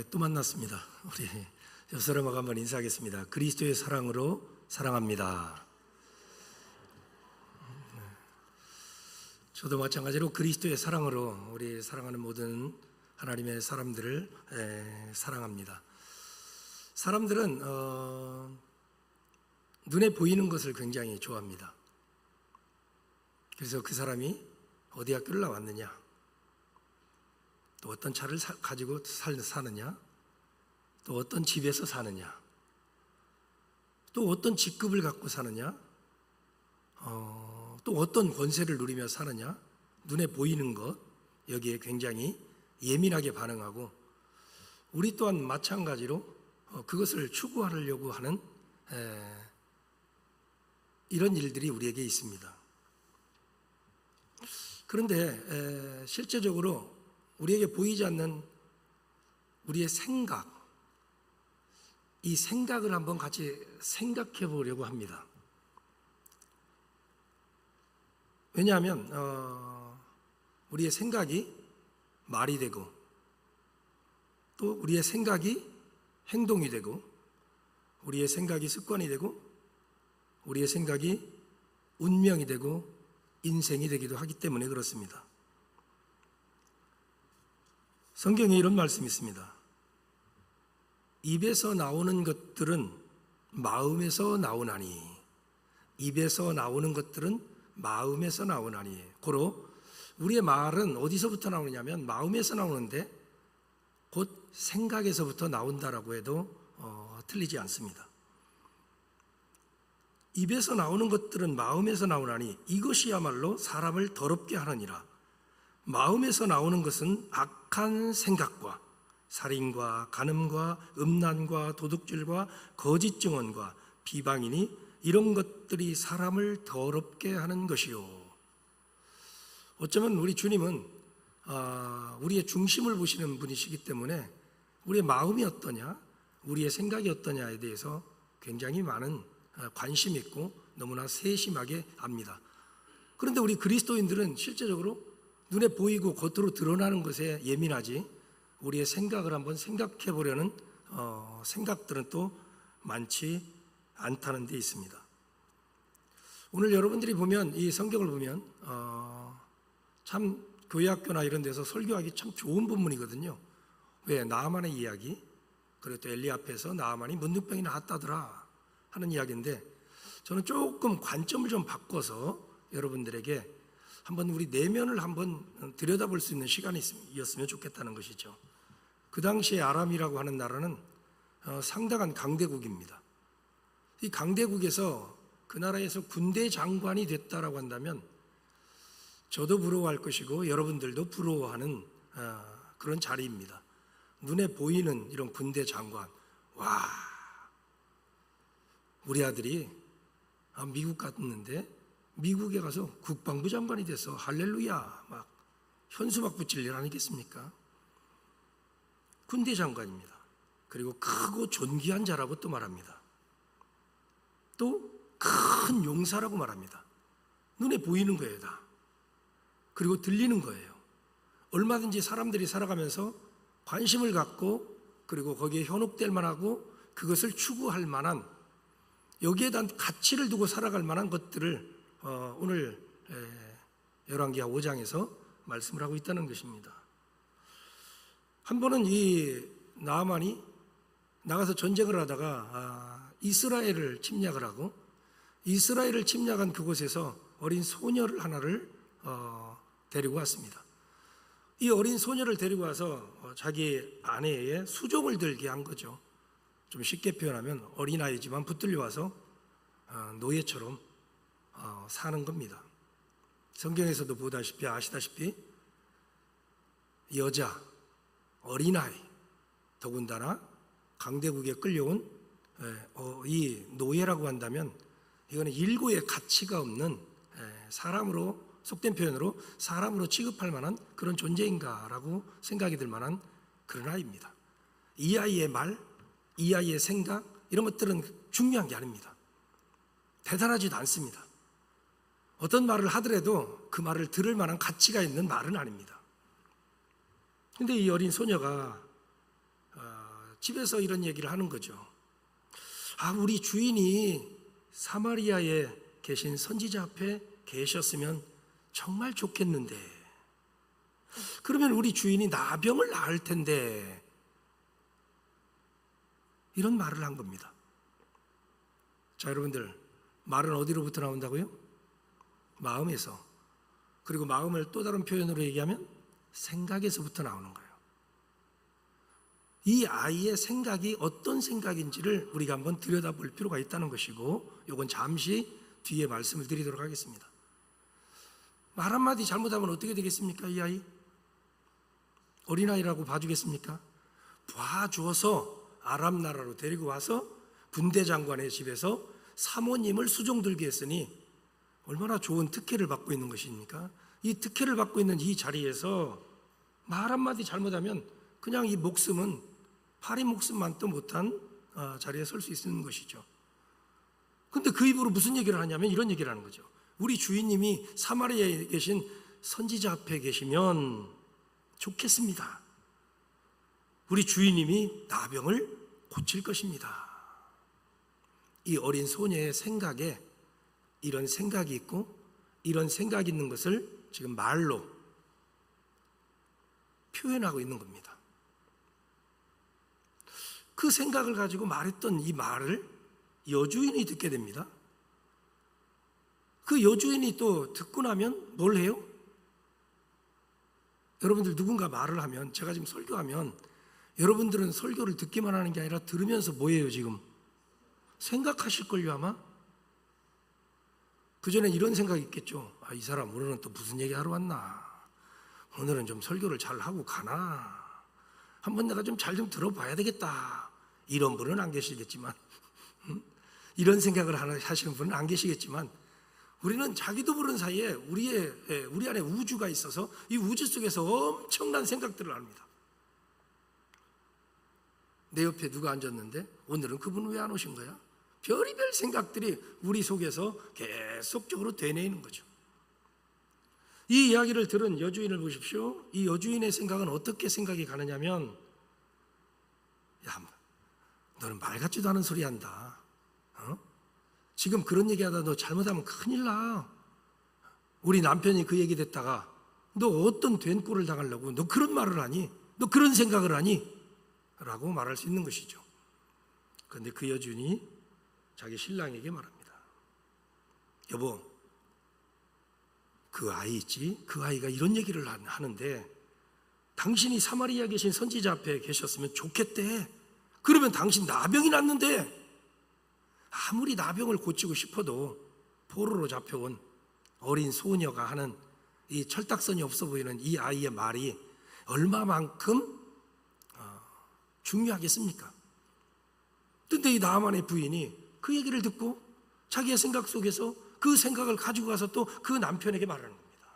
또 만났습니다. 우리 여사람하고 한번 인사하겠습니다. 그리스도의 사랑으로 사랑합니다. 저도 마찬가지로 그리스도의 사랑으로 우리 사랑하는 모든 하나님의 사람들을 사랑합니다. 사람들은 눈에 보이는 것을 굉장히 좋아합니다. 그래서 그 사람이 어디 학교를 나왔느냐, 또 어떤 차를 가지고 사느냐, 또 어떤 집에서 사느냐, 또 어떤 직급을 갖고 사느냐, 또 어떤 권세를 누리며 사느냐, 눈에 보이는 것, 여기에 굉장히 예민하게 반응하고, 우리 또한 마찬가지로 그것을 추구하려고 하는 이런 일들이 우리에게 있습니다. 그런데 실제적으로 우리에게 보이지 않는 우리의 생각, 이 생각을 한번 같이 생각해 보려고 합니다. 왜냐하면 우리의 생각이 말이 되고, 또 우리의 생각이 행동이 되고, 우리의 생각이 습관이 되고, 우리의 생각이 운명이 되고 인생이 되기도 하기 때문에 그렇습니다. 성경에 이런 말씀이 있습니다. 입에서 나오는 것들은 마음에서 나오나니, 입에서 나오는 것들은 마음에서 나오나니. 고로 우리의 말은 어디서부터 나오느냐면 마음에서 나오는데 곧 생각에서부터 나온다라고 해도 틀리지 않습니다. 입에서 나오는 것들은 마음에서 나오나니 이것이야말로 사람을 더럽게 하느니라. 마음에서 나오는 것은 악한 생각과 살인과 간음과 음란과 도둑질과 거짓 증언과 비방이니 이런 것들이 사람을 더럽게 하는 것이요. 어쩌면 우리 주님은 우리의 중심을 보시는 분이시기 때문에 우리의 마음이 어떠냐, 우리의 생각이 어떠냐에 대해서 굉장히 많은 관심이 있고 너무나 세심하게 압니다. 그런데 우리 그리스도인들은 실제적으로 눈에 보이고 겉으로 드러나는 것에 예민하지, 우리의 생각을 한번 생각해 보려는 생각들은 또 많지 않다는 데 있습니다. 오늘 여러분들이 보면, 이 성경을 보면 참 교회학교나 이런 데서 설교하기 참 좋은 본문이거든요. 왜? 나아만의 이야기, 그리고 또 엘리 앞에서 나아만이 문둥병이 나았다더라 하는 이야기인데, 저는 조금 관점을 좀 바꿔서 여러분들에게 한번 우리 내면을 한번 들여다볼 수 있는 시간이었으면 좋겠다는 것이죠. 그 당시에 아람이라고 하는 나라는 상당한 강대국입니다. 이 강대국에서 그 나라에서 군대 장관이 됐다라고 한다면 저도 부러워할 것이고 여러분들도 부러워하는 그런 자리입니다. 눈에 보이는 이런 군대 장관, 와, 우리 아들이 미국 갔는데 미국에 가서 국방부 장관이 돼서 할렐루야 막 현수막 붙일 일 아니겠습니까? 군대 장관입니다. 그리고 크고 존귀한 자라고 또 말합니다. 또 큰 용사라고 말합니다. 눈에 보이는 거예요, 다. 그리고 들리는 거예요. 얼마든지 사람들이 살아가면서 관심을 갖고, 그리고 거기에 현혹될 만하고 그것을 추구할 만한, 여기에 대한 가치를 두고 살아갈 만한 것들을 오늘 열왕기하 5장에서 말씀을 하고 있다는 것입니다. 한 번은 이 나아만이 나가서 전쟁을 하다가 이스라엘을 침략을 하고, 이스라엘을 침략한 그곳에서 어린 소녀를 하나를 데리고 왔습니다. 이 어린 소녀를 데리고 와서 자기 아내의 수종을 들게 한 거죠. 좀 쉽게 표현하면 어린아이지만 붙들려 와서 노예처럼 사는 겁니다. 성경에서도 보다시피 아시다시피 여자, 어린아이, 더군다나 강대국에 끌려온 이 노예라고 한다면 이거는 일고의 가치가 없는, 사람으로, 속된 표현으로 사람으로 취급할 만한 그런 존재인가라고 생각이 들 만한 그런 아이입니다. 이 아이의 말, 이 아이의 생각, 이런 것들은 중요한 게 아닙니다. 대단하지도 않습니다. 어떤 말을 하더라도 그 말을 들을 만한 가치가 있는 말은 아닙니다. 근데 이 어린 소녀가 집에서 이런 얘기를 하는 거죠. 우리 주인이 사마리아에 계신 선지자 앞에 계셨으면 정말 좋겠는데, 그러면 우리 주인이 나병을 낳을 텐데, 이런 말을 한 겁니다. 자, 여러분들, 말은 어디로부터 나온다고요? 마음에서. 그리고 마음을 또 다른 표현으로 얘기하면 생각에서부터 나오는 거예요. 이 아이의 생각이 어떤 생각인지를 우리가 한번 들여다볼 필요가 있다는 것이고, 이건 잠시 뒤에 말씀을 드리도록 하겠습니다. 말 한마디 잘못하면 어떻게 되겠습니까? 이 아이 어린아이라고 봐주겠습니까? 봐주어서 아람 나라로 데리고 와서 군대 장관의 집에서 사모님을 수종들게 했으니 얼마나 좋은 특혜를 받고 있는 것입니까? 이 특혜를 받고 있는 이 자리에서 말 한마디 잘못하면 그냥 이 목숨은 파리 목숨만도 못한 자리에 설 수 있는 것이죠. 근데 그 입으로 무슨 얘기를 하냐면 이런 얘기를 하는 거죠. 우리 주인님이 사마리아에 계신 선지자 앞에 계시면 좋겠습니다. 우리 주인님이 나병을 고칠 것입니다. 이 어린 소녀의 생각에 이런 생각이 있고, 이런 생각이 있는 것을 지금 말로 표현하고 있는 겁니다. 그 생각을 가지고 말했던 이 말을 여주인이 듣게 됩니다. 그 여주인이 또 듣고 나면 뭘 해요? 여러분들 누군가 말을 하면, 제가 지금 설교하면 여러분들은 설교를 듣기만 하는 게 아니라 들으면서 뭐예요 지금? 생각하실걸요 아마? 그전엔 이런 생각이 있겠죠. 이 사람 오늘은 또 무슨 얘기하러 왔나? 오늘은 좀 설교를 잘 하고 가나? 한번 내가 좀 잘 좀 들어봐야 되겠다. 이런 분은 안 계시겠지만 이런 생각을 하시는 분은 안 계시겠지만, 우리는 자기도 모르는 사이에 우리 안에 우주가 있어서 이 우주 속에서 엄청난 생각들을 합니다. 내 옆에 누가 앉았는데 오늘은 그분 왜 안 오신 거야? 별의별 생각들이 우리 속에서 계속적으로 되뇌이는 거죠. 이 이야기를 들은 여주인을 보십시오. 이 여주인의 생각은 어떻게 생각이 가느냐면, 야, 너는 말 같지도 않은 소리 한다. 지금 그런 얘기하다 너 잘못하면 큰일 나. 우리 남편이 그 얘기 듣다가 너 어떤 된 꼴을 당하려고 너 그런 말을 하니? 너 그런 생각을 하니? 라고 말할 수 있는 것이죠. 그런데 그 여주인이 자기 신랑에게 말합니다. 여보, 그 아이 있지? 그 아이가 이런 얘기를 하는데 당신이 사마리아에 계신 선지자 앞에 계셨으면 좋겠대. 그러면 당신 나병이 났는데 아무리 나병을 고치고 싶어도 포로로 잡혀온 어린 소녀가 하는 이 철딱선이 없어 보이는 이 아이의 말이 얼마만큼 중요하겠습니까? 근데 이 나아만의 부인이 그 얘기를 듣고 자기의 생각 속에서 그 생각을 가지고 가서 또 그 남편에게 말하는 겁니다.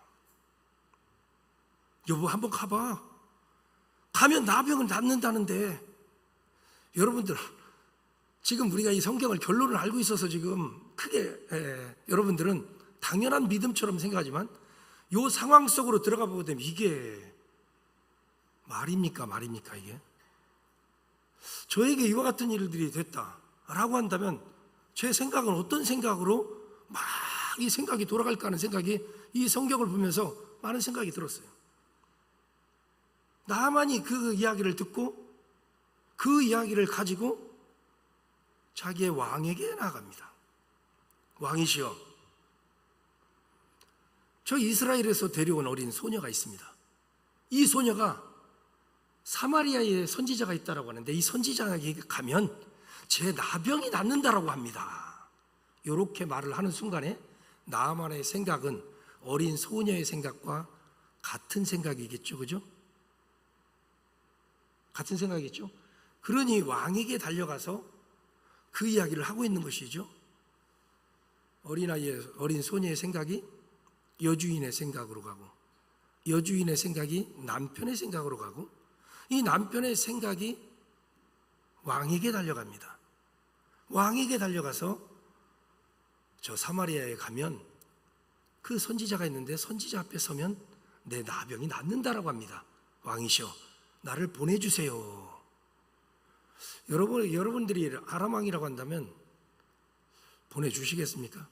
여보, 한번 가봐. 가면 나병을 낫는다는데. 여러분들, 지금 우리가 이 성경을 결론을 알고 있어서 지금 크게 여러분들은 당연한 믿음처럼 생각하지만 이 상황 속으로 들어가 보게 되면 이게 말입니까 이게? 저에게 이와 같은 일들이 됐다라고 한다면 제 생각은 어떤 생각으로 막 이 생각이 돌아갈까 하는 생각이 이 성경을 보면서 많은 생각이 들었어요. 나만이 그 이야기를 듣고 그 이야기를 가지고 자기의 왕에게 나아갑니다. 왕이시여, 저 이스라엘에서 데려온 어린 소녀가 있습니다. 이 소녀가 사마리아에 선지자가 있다라고 하는데 이 선지자에게 가면 제 나병이 낫는다라고 합니다. 이렇게 말을 하는 순간에 나아만의 생각은 어린 소녀의 생각과 같은 생각이겠죠, 그죠? 같은 생각이겠죠. 그러니 왕에게 달려가서 그 이야기를 하고 있는 것이죠. 어린 소녀의 생각이 여주인의 생각으로 가고, 여주인의 생각이 남편의 생각으로 가고, 이 남편의 생각이 왕에게 달려갑니다. 왕에게 달려가서 저 사마리아에 가면 그 선지자가 있는데 선지자 앞에 서면 내 나병이 낫는다라고 합니다. 왕이시여, 나를 보내주세요. 여러분들이 아람 왕이라고 한다면 보내주시겠습니까?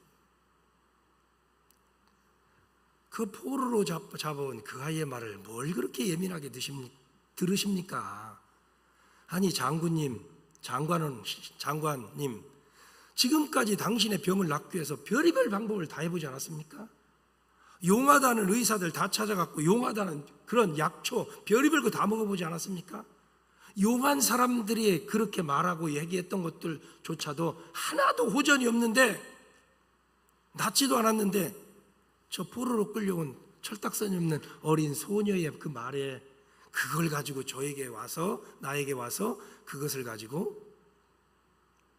그 포로로 잡아온 그 아이의 말을 뭘 그렇게 예민하게 들으십니까? 아니 장관님, 지금까지 당신의 병을 낫기 위해서 별의별 방법을 다 해보지 않았습니까? 용하다는 의사들 다 찾아갔고 용하다는 그런 약초 별의별 거 다 먹어보지 않았습니까? 용한 사람들이 그렇게 말하고 얘기했던 것들조차도 하나도 호전이 없는데, 낫지도 않았는데 저 포로로 끌려온 철딱선이 없는 어린 소녀의 그 말에 그걸 가지고 나에게 와서 그것을 가지고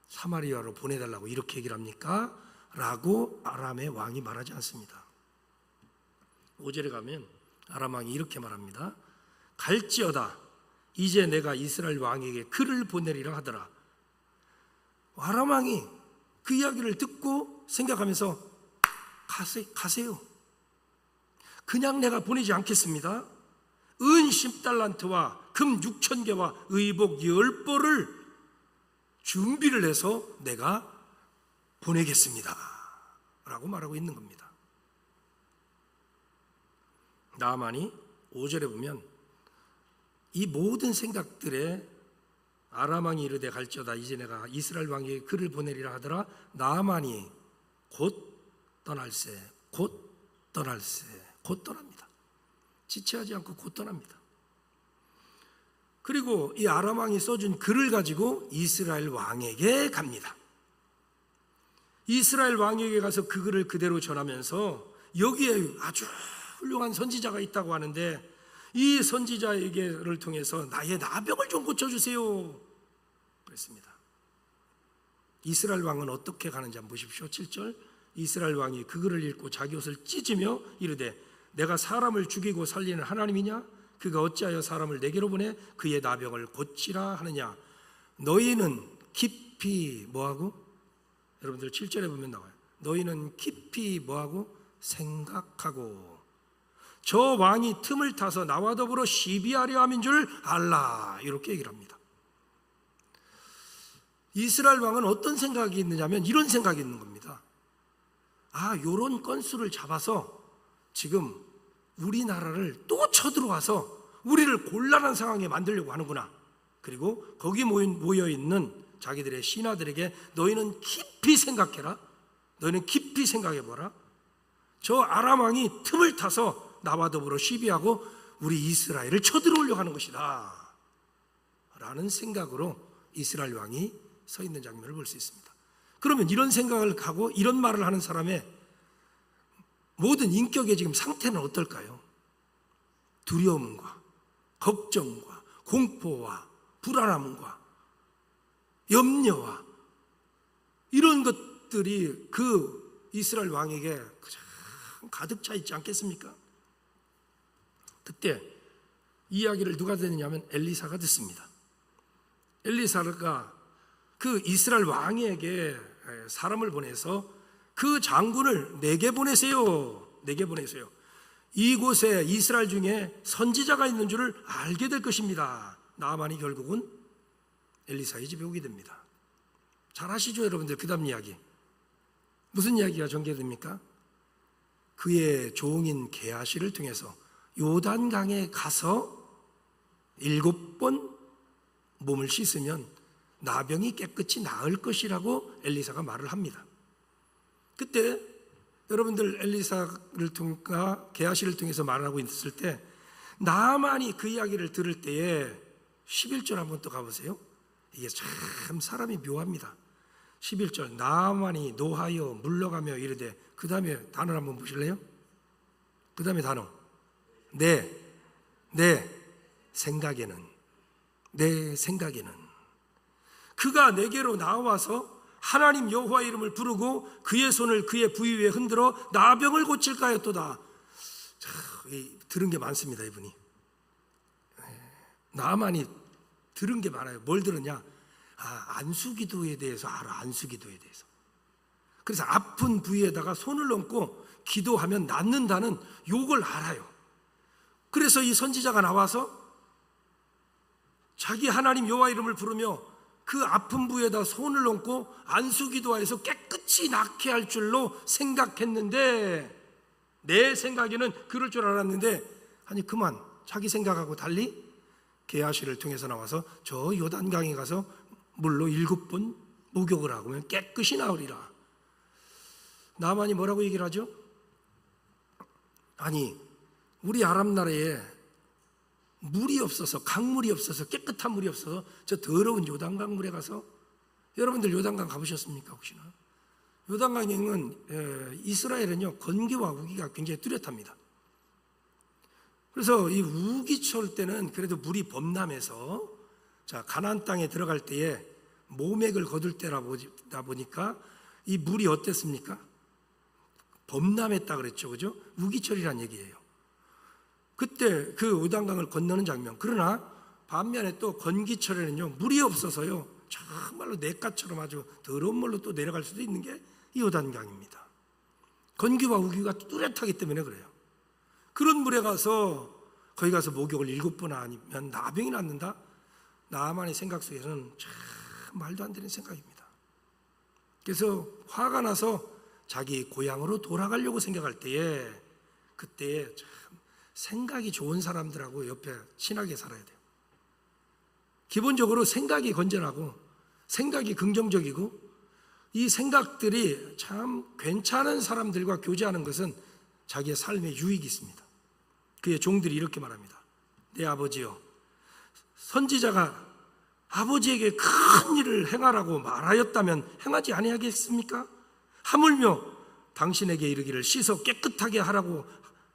사마리아로 보내달라고 이렇게 얘기를 합니까? 라고 아람의 왕이 말하지 않습니다. 5절에 가면 아람 왕이 이렇게 말합니다. 갈지어다 이제 내가 이스라엘 왕에게 글을 보내리라 하더라. 아람 왕이 그 이야기를 듣고 생각하면서 가세요. 그냥 내가 보내지 않겠습니다. 은 10달란트와 금 6,000개와 의복 10벌을 준비를 해서 내가 보내겠습니다 라고 말하고 있는 겁니다. 나아만이 5절에 보면 이 모든 생각들에 아람 왕이 이르되 갈지어다 이제 내가 이스라엘 왕에게 글을 보내리라 하더라. 나아만이 곧 떠날세 곧 떠납니다. 지체하지 않고 곧 떠납니다. 그리고 이 아람 왕이 써준 글을 가지고 이스라엘 왕에게 갑니다. 이스라엘 왕에게 가서 그 글을 그대로 전하면서 여기에 아주 훌륭한 선지자가 있다고 하는데 이 선지자에게를 통해서 나의 나병을 좀 고쳐주세요 그랬습니다. 이스라엘 왕은 어떻게 가는지 한번 보십시오. 7절 이스라엘 왕이 그 글을 읽고 자기 옷을 찢으며 이르되 내가 사람을 죽이고 살리는 하나님이냐? 그가 어찌하여 사람을 내게로 보내 그의 나병을 고치라 하느냐? 너희는 깊이 뭐하고? 여러분들 7절에 보면 나와요. 너희는 깊이 뭐하고? 생각하고 저 왕이 틈을 타서 나와 더불어 시비하려 함인 줄 알라 이렇게 얘기를 합니다. 이스라엘 왕은 어떤 생각이 있느냐면 이런 생각이 있는 겁니다. 요런 건수를 잡아서 지금 우리나라를 또 쳐들어와서 우리를 곤란한 상황에 만들려고 하는구나. 그리고 거기 모여있는 자기들의 신하들에게 너희는 깊이 생각해라. 너희는 깊이 생각해보라. 저 아람 왕이 틈을 타서 나와 더불어 시비하고 우리 이스라엘을 쳐들어오려고 하는 것이다 라는 생각으로 이스라엘 왕이 서 있는 장면을 볼 수 있습니다. 그러면 이런 생각을 하고 이런 말을 하는 사람의 모든 인격의 지금 상태는 어떨까요? 두려움과 걱정과 공포와 불안함과 염려와 이런 것들이 그 이스라엘 왕에게 가득 차 있지 않겠습니까? 그때 이 이야기를 누가 듣느냐면 엘리사가 듣습니다. 엘리사가 그 이스라엘 왕에게 사람을 보내서 그 장군을 내게 보내세요. 이곳에 이스라엘 중에 선지자가 있는 줄을 알게 될 것입니다. 나아만이 결국은 엘리사의 집에 오게 됩니다. 잘 아시죠 여러분들? 그 다음 이야기 무슨 이야기가 전개됩니까? 그의 종인 게하시를 통해서 요단강에 가서 7번 몸을 씻으면 나병이 깨끗이 나을 것이라고 엘리사가 말을 합니다. 그때 여러분들 엘리사를 통해 게하시를 통해서 말하고 있을 때 나아만이 그 이야기를 들을 때에 11절 한번 또 가보세요. 이게 참 사람이 묘합니다. 11절 나아만이 노하여 물러가며 이르되 그 다음에 단어 한번 보실래요? 그 다음에 단어 내 생각에는 그가 내게로 나와서 하나님 여호와의 이름을 부르고 그의 손을 그의 부위 위에 흔들어 나병을 고칠까 하였도다. 들은 게 많습니다. 이분이 나아만이 들은 게 많아요. 뭘 들었냐? 안수기도에 대해서 알아. 안수기도에 대해서. 그래서 아픈 부위에다가 손을 얹고 기도하면 낫는다는 욕을 알아요. 그래서 이 선지자가 나와서 자기 하나님 여호와 이름을 부르며 그 아픈 부에다 손을 얹고 안수기도하여서 깨끗이 낫게 할 줄로 생각했는데, 내 생각에는 그럴 줄 알았는데, 아니 그만 자기 생각하고 달리 게하시를 통해서 나와서 저 요단강에 가서 물로 7번 목욕을 하면 깨끗이 나으리라. 나만이 뭐라고 얘기를 하죠? 아니 우리 아랍 나라에 물이 없어서, 강물이 없어서, 깨끗한 물이 없어서 저 더러운 요단강 물에 가서, 여러분들 요단강 가보셨습니까 혹시나? 요단강은 이스라엘은요 건기와 우기가 굉장히 뚜렷합니다. 그래서 이 우기철 때는 그래도 물이 범람해서, 자 가나안 땅에 들어갈 때에 모맥을 거둘 때라 보니까 이 물이 어땠습니까? 범람했다 그랬죠, 그죠? 우기철이란 얘기예요. 그때 그 요단강을 건너는 장면. 그러나 반면에 또 건기철에는요 물이 없어서요 정말로 냇가처럼 아주 더러운 물로 또 내려갈 수도 있는 게 이 요단강입니다. 건기와 우기가 뚜렷하기 때문에 그래요. 그런 물에 가서 거기 가서 목욕을 7번 아니면 나병이 낫는다? 나만의 생각 속에서는 참 말도 안 되는 생각입니다. 그래서 화가 나서 자기 고향으로 돌아가려고 생각할 때에, 그때에 참 생각이 좋은 사람들하고 옆에 친하게 살아야 돼요. 기본적으로 생각이 건전하고 생각이 긍정적이고 이 생각들이 참 괜찮은 사람들과 교제하는 것은 자기의 삶에 유익이 있습니다. 그의 종들이 이렇게 말합니다. 내 아버지여, 선지자가 아버지에게 큰 일을 행하라고 말하였다면 행하지 아니하겠습니까? 하물며 당신에게 이르기를 씻어 깨끗하게 하라고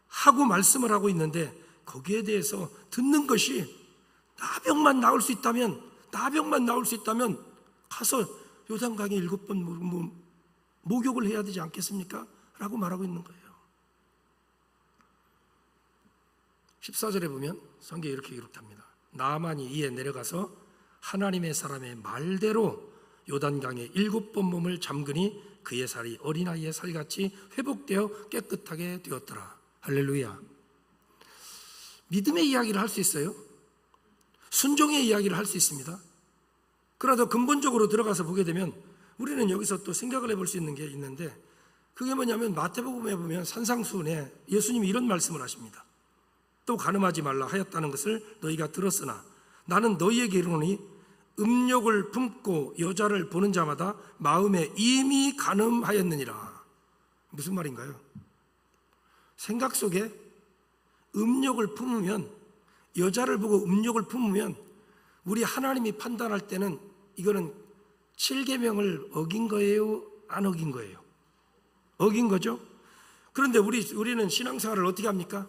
하고 말씀을 하고 있는데, 거기에 대해서 듣는 것이 나병만 나올 수 있다면 가서 요단강에 7번 목욕을 해야 되지 않겠습니까? 라고 말하고 있는 거예요. 14절에 보면 성경에 이렇게 기록합니다. 나아만이 이에 내려가서 하나님의 사람의 말대로 요단강에 7번 몸을 잠그니 그의 살이 어린아이의 살같이 회복되어 깨끗하게 되었더라. 할렐루야. 믿음의 이야기를 할 수 있어요. 순종의 이야기를 할 수 있습니다. 그러나 근본적으로 들어가서 보게 되면 우리는 여기서 또 생각을 해볼 수 있는 게 있는데, 그게 뭐냐면 마태복음에 보면 산상수훈에 예수님이 이런 말씀을 하십니다. 또 간음하지 말라 하였다는 것을 너희가 들었으나 나는 너희에게 이르노니 음욕을 품고 여자를 보는 자마다 마음에 이미 간음하였느니라. 무슨 말인가요? 생각 속에 음욕을 품으면, 여자를 보고 음욕을 품으면 우리 하나님이 판단할 때는 이거는 7계명을 어긴 거예요? 안 어긴 거예요? 어긴 거죠? 그런데 우리는 신앙생활을 어떻게 합니까?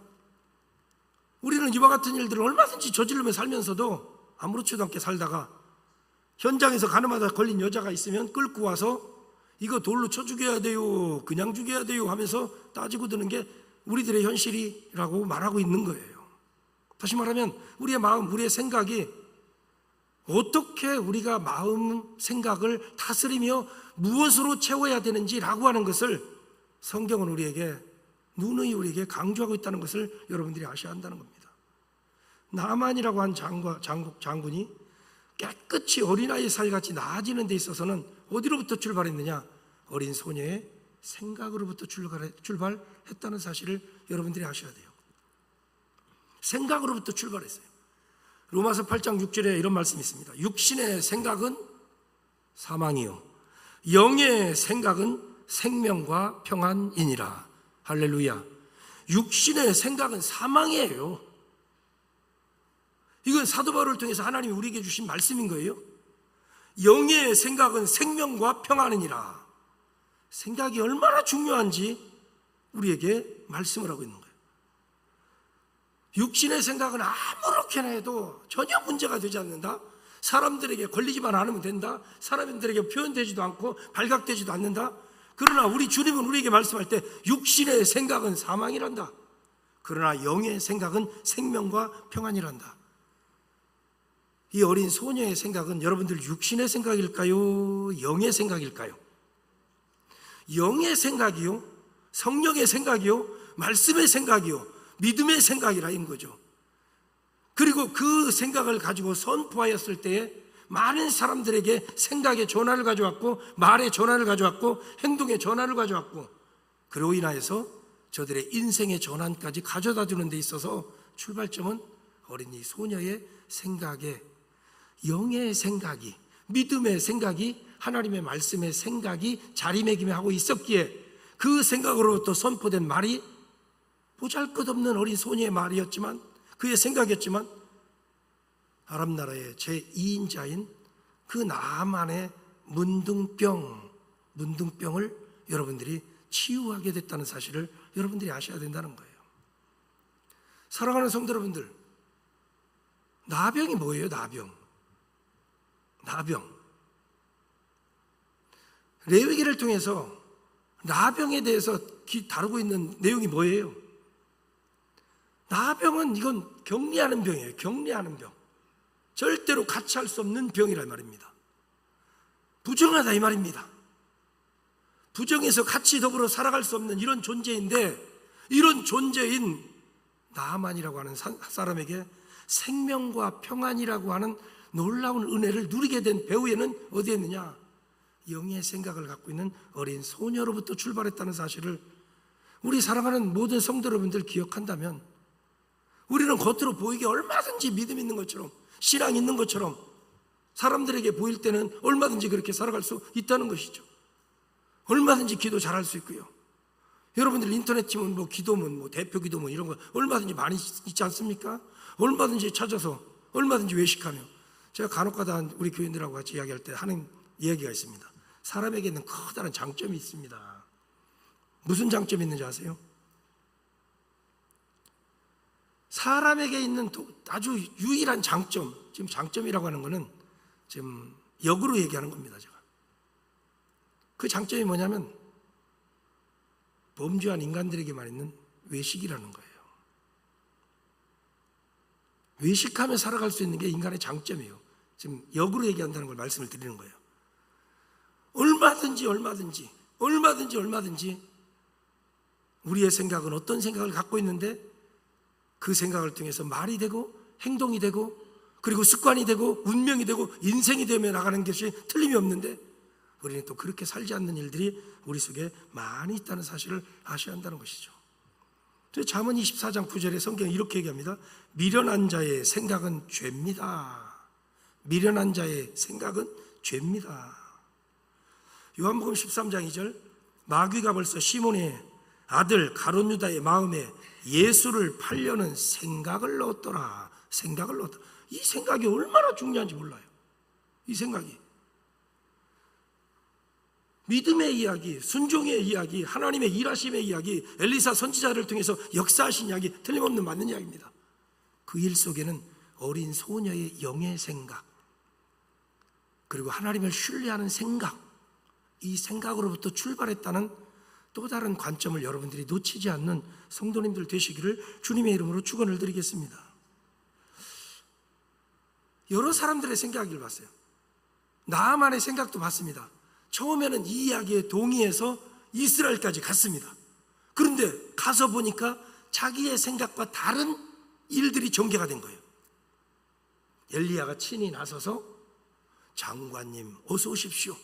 우리는 이와 같은 일들을 얼마든지 저지르며 살면서도 아무렇지도 않게 살다가 현장에서 간음하다 걸린 여자가 있으면 끌고 와서 이거 돌로 쳐 죽여야 돼요, 그냥 죽여야 돼요 하면서 따지고 드는 게 우리들의 현실이라고 말하고 있는 거예요. 다시 말하면 우리의 마음, 우리의 생각이 어떻게 우리가 마음, 생각을 다스리며 무엇으로 채워야 되는지라고 하는 것을 성경은 우리에게 누누이 우리에게 강조하고 있다는 것을 여러분들이 아셔야 한다는 겁니다. 나만이라고 한 장군이 깨끗이 어린아이 살같이 나아지는 데 있어서는 어디로부터 출발했느냐? 어린 소녀의 생각으로부터 출발했다는 사실을 여러분들이 아셔야 돼요. 생각으로부터 출발했어요. 로마서 8장 6절에 이런 말씀이 있습니다. 육신의 생각은 사망이요 영의 생각은 생명과 평안이니라. 할렐루야. 육신의 생각은 사망이에요. 이건 사도 바울을 통해서 하나님이 우리에게 주신 말씀인 거예요. 영의 생각은 생명과 평안이니라. 생각이 얼마나 중요한지 우리에게 말씀을 하고 있는 거예요. 육신의 생각은 아무렇게나 해도 전혀 문제가 되지 않는다. 사람들에게 걸리지만 않으면 된다. 사람들에게 표현되지도 않고 발각되지도 않는다. 그러나 우리 주님은 우리에게 말씀할 때 육신의 생각은 사망이란다. 그러나 영의 생각은 생명과 평안이란다. 이 어린 소녀의 생각은 여러분들 육신의 생각일까요? 영의 생각일까요? 영의 생각이요? 성령의 생각이요? 말씀의 생각이요? 믿음의 생각이라 인 거죠. 그리고 그 생각을 가지고 선포하였을 때에 많은 사람들에게 생각의 전환을 가져왔고 말의 전환을 가져왔고 행동의 전환을 가져왔고 그로 인하여서 저들의 인생의 전환까지 가져다 주는 데 있어서 출발점은 어린이 소녀의 생각에 영의 생각이, 믿음의 생각이, 하나님의 말씀의 생각이 자리매김하고 있었기에 그 생각으로부터 선포된 말이 보잘것없는 어린 소녀의 말이었지만, 그의 생각이었지만 아람 나라의 제2인자인 그 나아만의 문둥병을 여러분들이 치유하게 됐다는 사실을 여러분들이 아셔야 된다는 거예요. 사랑하는 성도 여러분들, 나병이 뭐예요? 나병. 레위기를 통해서 나병에 대해서 다루고 있는 내용이 뭐예요? 나병은 이건 격리하는 병이에요. 격리하는 병. 절대로 같이 할 수 없는 병이란 말입니다. 부정하다 이 말입니다. 부정해서 같이 더불어 살아갈 수 없는 이런 존재인데, 이런 존재인 나아만이라고 하는 사람에게 생명과 평안이라고 하는 놀라운 은혜를 누리게 된 배후에는 어디에 있느냐? 영의 생각을 갖고 있는 어린 소녀로부터 출발했다는 사실을 우리 사랑하는 모든 성도 여러분들 기억한다면, 우리는 겉으로 보이게 얼마든지 믿음 있는 것처럼, 신앙 있는 것처럼 사람들에게 보일 때는 얼마든지 그렇게 살아갈 수 있다는 것이죠. 얼마든지 기도 잘할 수 있고요. 여러분들 인터넷 치면 뭐 기도문, 뭐 대표 기도문 이런 거 얼마든지 많이 있지 않습니까? 얼마든지 찾아서 얼마든지 외식하며, 제가 간혹가다 우리 교인들하고 같이 이야기할 때 하는 이야기가 있습니다. 사람에게 있는 커다란 장점이 있습니다. 무슨 장점이 있는지 아세요? 사람에게 있는 아주 유일한 장점, 지금 장점이라고 하는 거는 지금 역으로 얘기하는 겁니다. 제가 그 장점이 뭐냐면 범죄한 인간들에게만 있는 외식이라는 거예요. 외식하며 살아갈 수 있는 게 인간의 장점이에요. 지금 역으로 얘기한다는 걸 말씀을 드리는 거예요. 얼마든지 우리의 생각은 어떤 생각을 갖고 있는데 그 생각을 통해서 말이 되고 행동이 되고 그리고 습관이 되고 운명이 되고 인생이 되며 나가는 것이 틀림이 없는데, 우리는 또 그렇게 살지 않는 일들이 우리 속에 많이 있다는 사실을 아셔야 한다는 것이죠. 잠언 24장 9절에 성경이 이렇게 얘기합니다. 미련한 자의 생각은 죄입니다. 미련한 자의 생각은 죄입니다. 요한복음 13장 2절, 마귀가 벌써 시몬의 아들 가룟 유다의 마음에 예수를 팔려는 생각을 넣었더라. 이 생각이 얼마나 중요한지 몰라요. 이 생각이 믿음의 이야기, 순종의 이야기, 하나님의 일하심의 이야기, 엘리사 선지자를 통해서 역사하신 이야기, 틀림없는 맞는 이야기입니다. 그 일 속에는 어린 소녀의 영의 생각, 그리고 하나님을 신뢰하는 생각, 이 생각으로부터 출발했다는 또 다른 관점을 여러분들이 놓치지 않는 성도님들 되시기를 주님의 이름으로 축원을 드리겠습니다. 여러 사람들의 생각을 봤어요. 나만의 생각도 봤습니다. 처음에는 이 이야기에 동의해서 이스라엘까지 갔습니다. 그런데 가서 보니까 자기의 생각과 다른 일들이 전개가 된 거예요. 엘리야가 친히 나서서 장관님 어서 오십시오,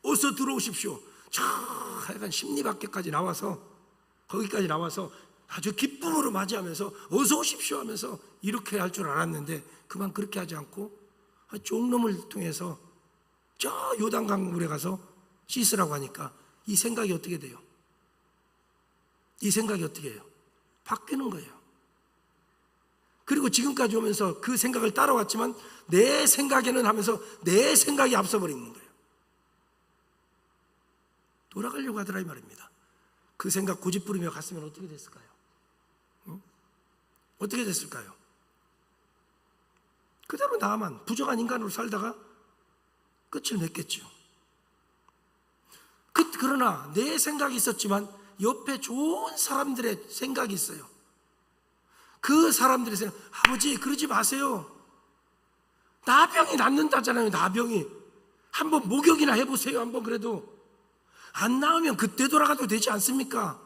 어서 들어오십시오, 저 하여간 십리밖에까지 나와서 거기까지 나와서 아주 기쁨으로 맞이하면서 어서 오십시오 하면서 이렇게 할 줄 알았는데 그만 그렇게 하지 않고 종놈을 통해서 저 요단강 물에 가서 씻으라고 하니까 이 생각이 어떻게 돼요? 이 생각이 어떻게 해요? 바뀌는 거예요. 그리고 지금까지 오면서 그 생각을 따라왔지만 내 생각에는 하면서 내 생각이 앞서버리는 거예요. 돌아가려고 하더라 이 말입니다. 그 생각 고집부리며 갔으면 어떻게 됐을까요? 응? 어떻게 됐을까요? 그대로 나만 부정한 인간으로 살다가 끝을 맺겠죠. 그러나 내 생각이 있었지만 옆에 좋은 사람들의 생각이 있어요. 그 사람들의 생각, 아버지 그러지 마세요. 나병이 낫는다잖아요. 나병이 한번 목욕이나 해보세요. 한번 그래도 안 나오면 그때 돌아가도 되지 않습니까?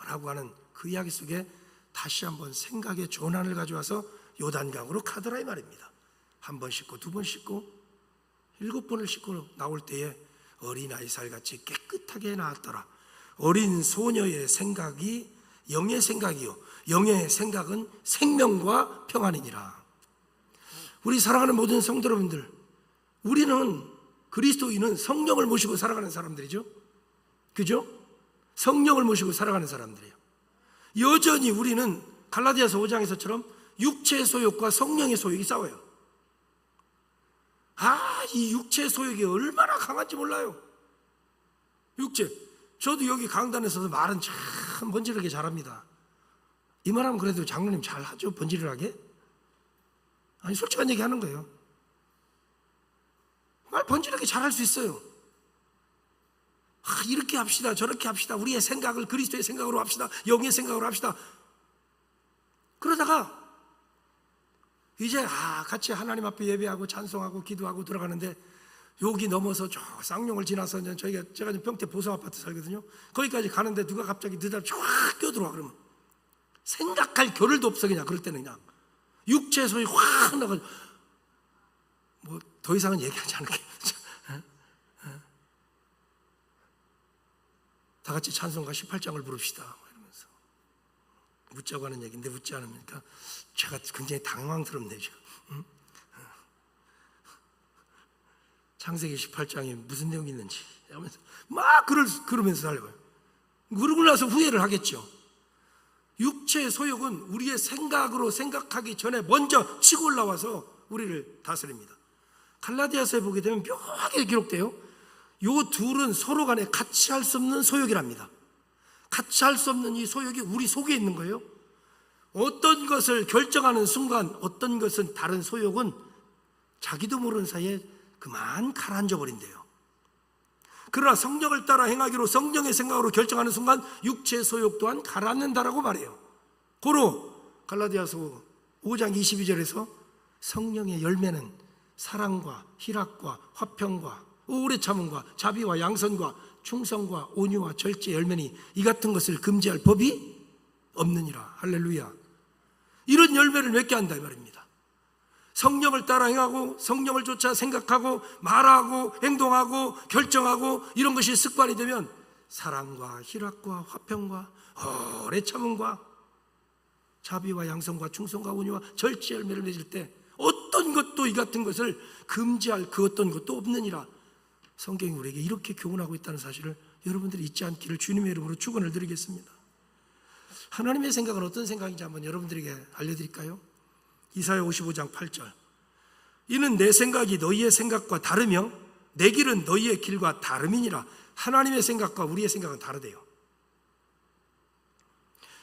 라고 하는 그 이야기 속에 다시 한번 생각의 전환을 가져와서 요단강으로 가더라 이 말입니다. 한 번 씻고 두 번 씻고 7번을 씻고 나올 때에 어린아이 살같이 깨끗하게 나왔더라. 어린 소녀의 생각이 영의 생각이요 영의 생각은 생명과 평안이니라. 우리 사랑하는 모든 성도 여러분들, 우리는 그리스도인은 성령을 모시고 살아가는 사람들이죠. 그죠? 성령을 모시고 살아가는 사람들이에요. 여전히 우리는 갈라디아서 5장에서처럼 육체의 소욕과 성령의 소욕이 싸워요. 이 육체의 소욕이 얼마나 강한지 몰라요. 육체. 저도 여기 강단에 서서 말은 참 번지르게 잘합니다. 이 말하면 그래도 장로님 잘하죠? 번지르하게? 아니, 솔직한 얘기 하는 거예요. 말 번지르게 잘할 수 있어요. 이렇게 합시다, 저렇게 합시다. 우리의 생각을 그리스도의 생각으로 합시다. 영의 생각으로 합시다. 그러다가 이제 같이 하나님 앞에 예배하고 찬송하고 기도하고 들어가는데 여기 넘어서 저 쌍용을 지나서 제가 평택 보성 아파트 살거든요. 거기까지 가는데 누가 갑자기 느닷없이 확 끼어들어와. 그러면 생각할 겨를도 없어. 그냥 그럴 때는 그냥 육체 소리 확 나가지고 뭐 더 이상은 얘기하지 않을게. 다 같이 찬송가 18장을 부릅시다 이러면서 묻자고 하는 얘기인데 묻지 않으니까 제가 굉장히 당황스럽네요 지금. 창세기 18장에 무슨 내용이 있는지 하면서 막 그러면서 달려가요. 그러고 나서 후회를 하겠죠. 육체의 소욕은 우리의 생각으로 생각하기 전에 먼저 치고 올라와서 우리를 다스립니다. 갈라디아서에 보게 되면 묘하게 기록돼요. 요 둘은 서로 간에 같이 할 수 없는 소욕이랍니다. 같이 할 수 없는 이 소욕이 우리 속에 있는 거예요. 어떤 것을 결정하는 순간 어떤 것은 다른 소욕은 자기도 모르는 사이에 그만 가라앉아 버린대요. 그러나 성령을 따라 행하기로 성령의 생각으로 결정하는 순간 육체의 소욕 또한 가라앉는다라고 말해요. 고로 갈라디아서 5장 22절에서 성령의 열매는 사랑과 희락과 화평과 오래 참음과 자비와 양선과 충성과 온유와 절제 열매니 이 같은 것을 금지할 법이 없느니라. 할렐루야. 이런 열매를 맺게 한다 이 말입니다. 성령을 따라 행하고 성령을 쫓아 생각하고 말하고 행동하고 결정하고 이런 것이 습관이 되면 사랑과 희락과 화평과 오래 참음과 자비와 양성과 충성과 온유와 절제 열매를 맺을 때 어떤 것도 이 같은 것을 금지할 그 어떤 것도 없느니라. 성경이 우리에게 이렇게 교훈하고 있다는 사실을 여러분들이 잊지 않기를 주님의 이름으로 축원을 드리겠습니다. 하나님의 생각은 어떤 생각인지 한번 여러분들에게 알려드릴까요? 이사야 55장 8절. 이는 내 생각이 너희의 생각과 다르며 내 길은 너희의 길과 다름이니라. 하나님의 생각과 우리의 생각은 다르대요.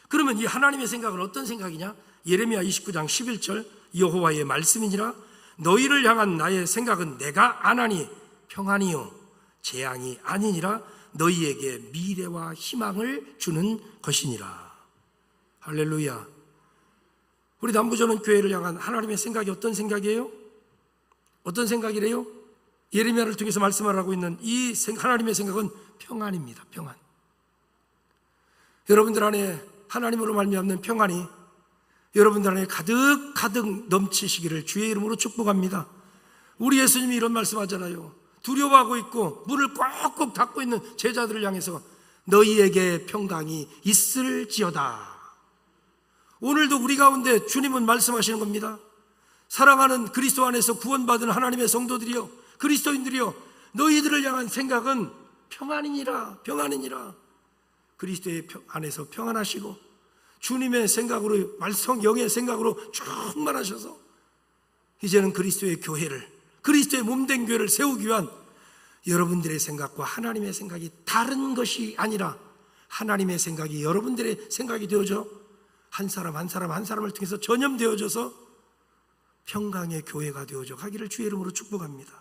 그러면 이 하나님의 생각은 어떤 생각이냐? 예레미야 29장 11절. 여호와의 말씀이니라. 너희를 향한 나의 생각은 내가 아나니 평안이요 재앙이 아니니라. 너희에게 미래와 희망을 주는 것이니라. 할렐루야. 우리 남부전원 교회를 향한 하나님의 생각이 어떤 생각이에요? 어떤 생각이래요? 예레미야를 통해서 말씀을 하고 있는 이 하나님의 생각은 평안입니다. 평안. 여러분들 안에 하나님으로 말미암는 평안이 여러분들 안에 가득 넘치시기를 주의 이름으로 축복합니다. 우리 예수님이 이런 말씀하잖아요. 두려워하고 있고 문을 꽉꽉 닫고 있는 제자들을 향해서 너희에게 평강이 있을지어다. 오늘도 우리 가운데 주님은 말씀하시는 겁니다. 사랑하는 그리스도 안에서 구원받은 하나님의 성도들이여, 그리스도인들이여, 너희들을 향한 생각은 평안이니라. 평안이니라. 그리스도의 안에서 평안하시고 주님의 생각으로, 말씀 영의 생각으로 충만하셔서 이제는 그리스도의 교회를, 그리스도의 몸된 교회를 세우기 위한 여러분들의 생각과 하나님의 생각이 다른 것이 아니라 하나님의 생각이 여러분들의 생각이 되어져 한 사람 한 사람을 통해서 전염되어져서 평강의 교회가 되어져 가기를 주의 이름으로 축복합니다.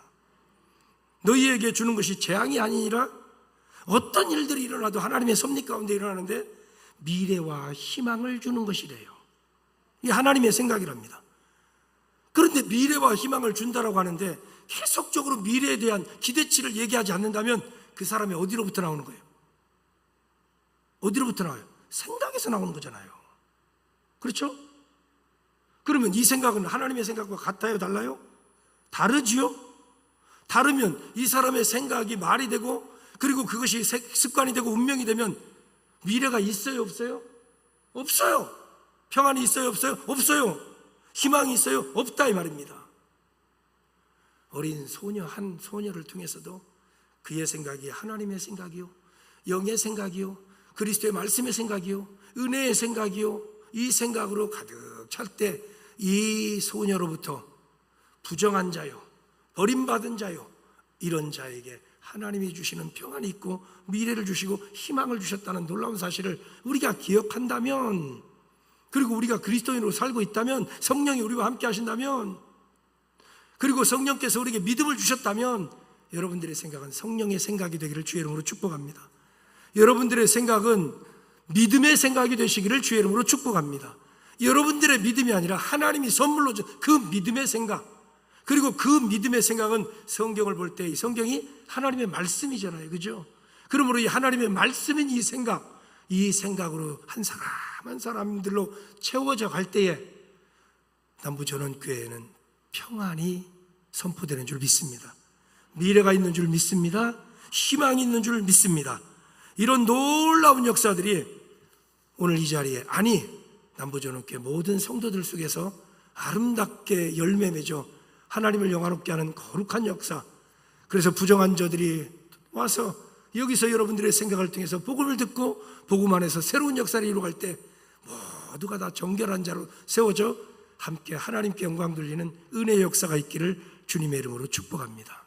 너희에게 주는 것이 재앙이 아니니라. 어떤 일들이 일어나도 하나님의 섭리 가운데 일어나는데 미래와 희망을 주는 것이래요. 이게 하나님의 생각이랍니다. 그런데 미래와 희망을 준다라고 하는데 계속적으로 미래에 대한 기대치를 얘기하지 않는다면 그 사람이 어디로부터 나오는 거예요? 어디로부터 나와요? 생각에서 나오는 거잖아요. 그렇죠? 그러면 이 생각은 하나님의 생각과 같아요? 달라요? 다르지요? 다르면 이 사람의 생각이 말이 되고 그리고 그것이 습관이 되고 운명이 되면 미래가 있어요, 없어요? 없어요. 평안이 있어요, 없어요? 없어요. 희망이 있어요? 없다 이 말입니다. 어린 소녀 한 소녀를 통해서도 그의 생각이 하나님의 생각이요, 영의 생각이요, 그리스도의 말씀의 생각이요, 은혜의 생각이요, 이 생각으로 가득 찰 때 이 소녀로부터 부정한 자요, 버림받은 자요, 이런 자에게 하나님이 주시는 평안이 있고 미래를 주시고 희망을 주셨다는 놀라운 사실을 우리가 기억한다면, 그리고 우리가 그리스도인으로 살고 있다면, 성령이 우리와 함께 하신다면, 그리고 성령께서 우리에게 믿음을 주셨다면 여러분들의 생각은 성령의 생각이 되기를 주의 이름으로 축복합니다. 여러분들의 생각은 믿음의 생각이 되시기를 주의 이름으로 축복합니다. 여러분들의 믿음이 아니라 하나님이 선물로 준 그 믿음의 생각, 그리고 그 믿음의 생각은 성경을 볼 때 이 성경이 하나님의 말씀이잖아요, 그죠? 그러므로 이 하나님의 말씀인 이 생각으로 한 사람 한 사람들로 채워져 갈 때에 남부전원교회에는 평안이 선포되는 줄 믿습니다. 미래가 있는 줄 믿습니다. 희망이 있는 줄 믿습니다. 이런 놀라운 역사들이 오늘 이 자리에, 아니 남부전원교회 모든 성도들 속에서 아름답게 열매 맺어 하나님을 영화롭게 하는 거룩한 역사, 그래서 부정한 자들이 와서 여기서 여러분들의 생각을 통해서 복음을 듣고 복음 안에서 새로운 역사를 이루어갈 때 모두가 다 정결한 자로 세워져 함께 하나님께 영광 돌리는 은혜의 역사가 있기를 주님의 이름으로 축복합니다.